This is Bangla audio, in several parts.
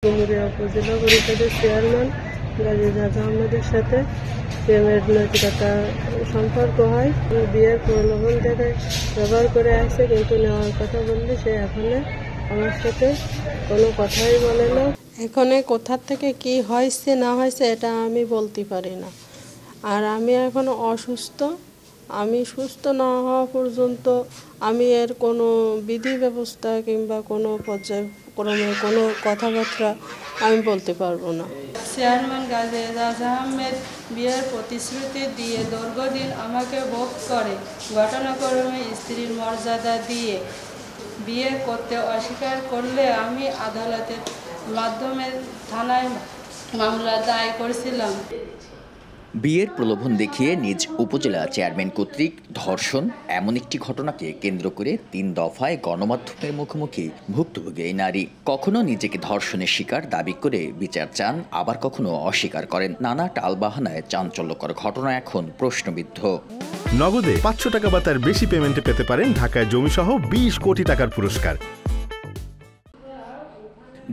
ডুমুরিয়া উপজেলা পরিষদের চেয়ারম্যান গাজী এজাজ আহমেদের সাথে প্রেমের নৈতিকতা সম্পর্ক হয়। বিয়ের প্রলোভন থেকে ব্যবহার করে আসছে, কিন্তু নেওয়ার কথা বললে সে এখনো আমার সাথে কোনো কথাই বলে না। এখানে কোথার থেকে কি হয়েছে না হয়েছে এটা আমি বলতে পারি না। আর আমি এখন অসুস্থ। আমি সুস্থ না হওয়া পর্যন্ত আমি এর কোনো বিধি ব্যবস্থা কিংবা কোনো পর্যায়ক্রমে কোনো কথাবার্তা আমি বলতে পারবো না। চেয়ারম্যান গাজী এজাজ আহমেদ বিয়ের প্রতিশ্রুতি দিয়ে দীর্ঘদিন আমাকে ভোগ করে, ঘটনাক্রমে স্ত্রীর মর্যাদা দিয়ে বিয়ে করতে অস্বীকার করলে আমি আদালতের মাধ্যমে থানায় মামলা দায়ের করেছিলাম। বিয়ের প্রলোভন দেখিয়ে নিজ উপজেলা চেয়ারম্যান কর্তৃক ধর্ষণ এমন একটি ঘটনাকে কেন্দ্র করে ৩ দফায় গণমাধ্যমের মুখোমুখি ভুক্তভোগী এই নারী কখনো নিজেকে ধর্ষণের শিকার দাবি করে বিচার চান, আবার কখনো অস্বীকার করেন। নানা টালবাহানায় চাঞ্চল্যকর ঘটনা এখন প্রশ্নবিদ্ধ। নগদে ৫০০ টাকা বা তার বেশি পেমেন্টে পেতে পারেন ঢাকায় জমিসহ ২০ কোটি টাকার পুরস্কার।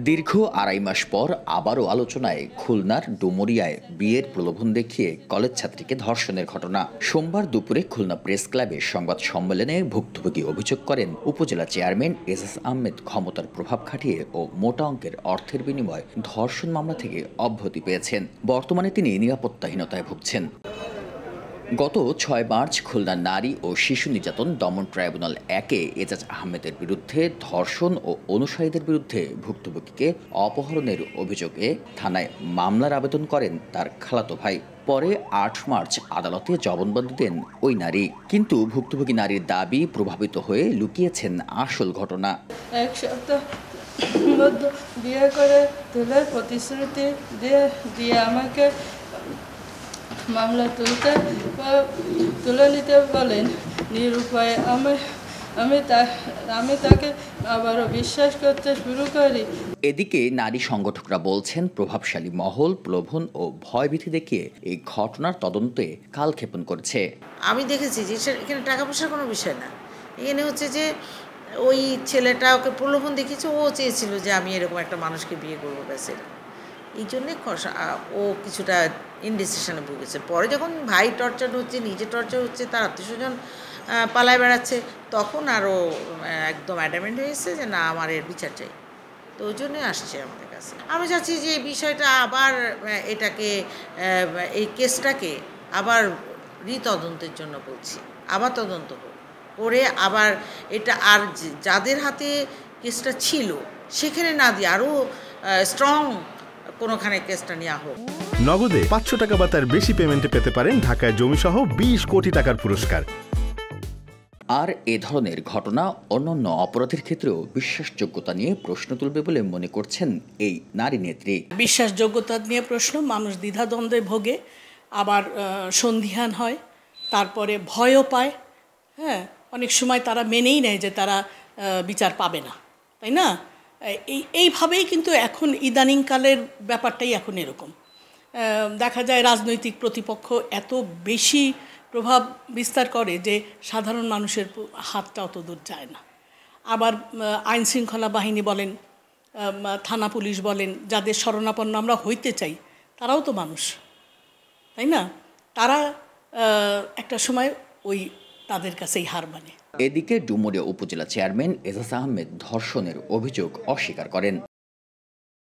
দীর্ঘ ২.৫ মাস পর আবারও আলোচনায় খুলনার ডুমুরিয়ায় বিয়ের প্রলোভন দেখিয়ে কলেজ ছাত্রীকে ধর্ষণের ঘটনা। সোমবার দুপুরে খুলনা প্রেস ক্লাবের সংবাদ সম্মেলনে ভুক্তভোগী অভিযোগ করেন, উপজেলা চেয়ারম্যান এজাজ আহমেদ ক্ষমতার প্রভাব খাটিয়ে ও মোটা অঙ্কের অর্থের বিনিময়ে ধর্ষণ মামলা থেকে অব্যাহতি পেয়েছেন। বর্তমানে তিনি নিরাপত্তাহীনতায় ভুগছেন। গত ৬ মার্চ খুলনা নারী ও শিশু নির্যাতন দমন ট্রাইব্যুনাল ১-এ এজাজ আহমেদের বিরুদ্ধে ধর্ষণ ও অনুসারীদের বিরুদ্ধে ভুক্তভোগীকে অপহরণের অভিযোগে থানায় মামলার আবেদন করেন তার খালাতো ভাই। পরে ৮ মার্চ আদালতে জবানবন্দি দেন ওই নারী। কিন্তু ভুক্তভোগী নারীর দাবি প্রভাবিত হয়ে লুকিয়েছেন আসল ঘটনা। এক সপ্তাহ বিয়ে করে প্রতিশ্রুতি দিয়ে আমাকে মামলা তুলে নিতে বলেন। নিরুপায়ে আমি তাকে আবারও বিশ্বাস করতে শুরু করি। এদিকে নারী সংগঠকরা বলছেন, প্রভাবশালী মহল প্রলোভন ও ভয়ভীতি দেখিয়ে এই ঘটনার তদন্তে কালক্ষেপণ করছে। আমি দেখেছি যে এখানে টাকা পয়সার কোনো বিষয় না। এখানে হচ্ছে যে ওই ছেলেটা ওকে প্রলোভন দেখিয়েছে, ও চেয়েছিল যে আমি এরকম একটা মানুষকে বিয়ে করবো, ব্যাস এই জন্যে ও কিছুটা ইনডিসিশনে ভুগেছে। পরে যখন ভাই টর্চার হচ্ছে, নিজে টর্চার হচ্ছে, তার আত্মীয়স্বজন পালায় বেড়াচ্ছে, তখন আরও একদম অ্যাডামেন্ট হয়েছে যে না, আমার এর বিচার চাই। তো ওই জন্যই আসছে আমাদের কাছে। আমি চাচ্ছি যে এই বিষয়টা আবার এই কেসটাকে আবার রিতদন্তের জন্য বলছি, আবার তদন্ত করে আবার এটা আর যাদের হাতে কেসটা ছিল সেখানে না দিয়ে আরও স্ট্রং কোনোখানে কেসটা নেওয়া হোক। নগদে ৫০০ টাকা বা তার বেশি পেমেন্টে পেতে পারেন ঢাকায় জমিসহ ২০ কোটি টাকার পুরস্কার। আর এ ধরনের ঘটনা অন্যান্য অপরাধের ক্ষেত্রেও বিশ্বাসযোগ্যতা নিয়ে প্রশ্ন তুলবে বলে মনে করছেন এই নারী নেত্রী। বিশ্বাসযোগ্যতা নিয়ে প্রশ্ন, মানুষ দ্বিধাদ্বন্দ্বে ভোগে, আবার সন্দিহান হয়, তারপরে ভয়ও পায়। হ্যাঁ, অনেক সময় তারা মেনেই নেয় যে তারা বিচার পাবে না, তাই না? এইভাবেই কিন্তু এখন ইদানিংকালের ব্যাপারটাই এখন এরকম দেখা যায়। রাজনৈতিক প্রতিপক্ষ এত বেশি প্রভাব বিস্তার করে যে সাধারণ মানুষের হাতটা অত দূর যায় না। আবার আইনশৃঙ্খলা বাহিনী বলেন, থানা পুলিশ বলেন, যাদের শরণাপন্ন আমরা হইতে চাই, তারাও তো মানুষ, তাই না? তারা একটা সময় তাদের কাছেই হার মানে। এদিকে ডুমুরিয়া উপজেলা চেয়ারম্যান এজাজ আহমেদ ধর্ষণের অভিযোগ অস্বীকার করেন।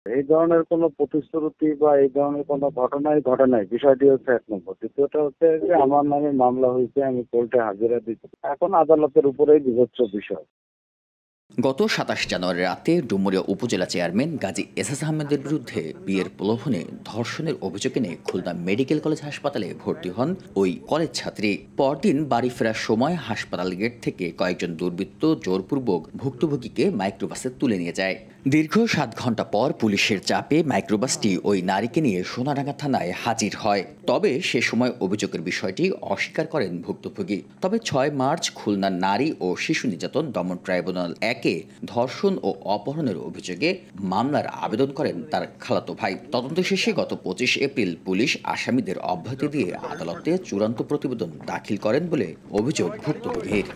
এই ধরনের কোনো প্রতিশ্রুতি বা এই ধরনের কোনো ঘটনাই ঘটে নাই। বিষয়টি হচ্ছে ১ নম্বর। দ্বিতীয়টা হচ্ছে যে আমার নামে মামলা হয়েছে, আমি কোর্টে হাজিরা দিচ্ছি, এখন আদালতের উপরেই বিবেচ্য বিষয়। গত ২৭ জানুয়ারি রাতে ডুমুরিয়া উপজেলা চেয়ারম্যান গাজী এজাজ আহমেদের বিরুদ্ধে বিয়ের প্রলোভনে ধর্ষণের অভিযোগ এনে খুলনা মেডিকেল কলেজ হাসপাতালে ভর্তি হন ওই কলেজ ছাত্রী। পরদিন বাড়ি ফেরার সময় হাসপাতাল গেট থেকে কয়েকজন দুর্বৃত্ত জোরপূর্বক ভুক্তভোগীকে মাইক্রোবাসে তুলে নিয়ে যায়। দীর্ঘ ৭ ঘন্টা পর পুলিশের চাপে মাইক্রোবাসটি ওই নারীকে নিয়ে সোনারাঙ্গা থানায় হাজির হয়। তবে সে সময় অভিযোগের বিষয়টি অস্বীকার করেন ভুক্তভোগী। তবে ৬ মার্চ খুলনার নারী ও শিশু নির্যাতন দমন ট্রাইব্যুনাল ১-এ ধর্ষণ ও অপহরণের অভিযোগে মামলার আবেদন করেন তার খালাতো ভাই। তদন্ত শেষে গত ২৫ এপ্রিল পুলিশ আসামিদের অব্যাহতি দিয়ে আদালতে চূড়ান্ত প্রতিবেদন দাখিল করেন বলে অভিযোগ ভুক্তভোগীর।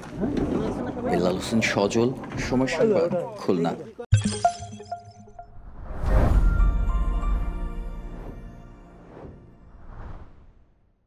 বেলাল হোসেন সজল, সময় সংবাদ, খুলনা।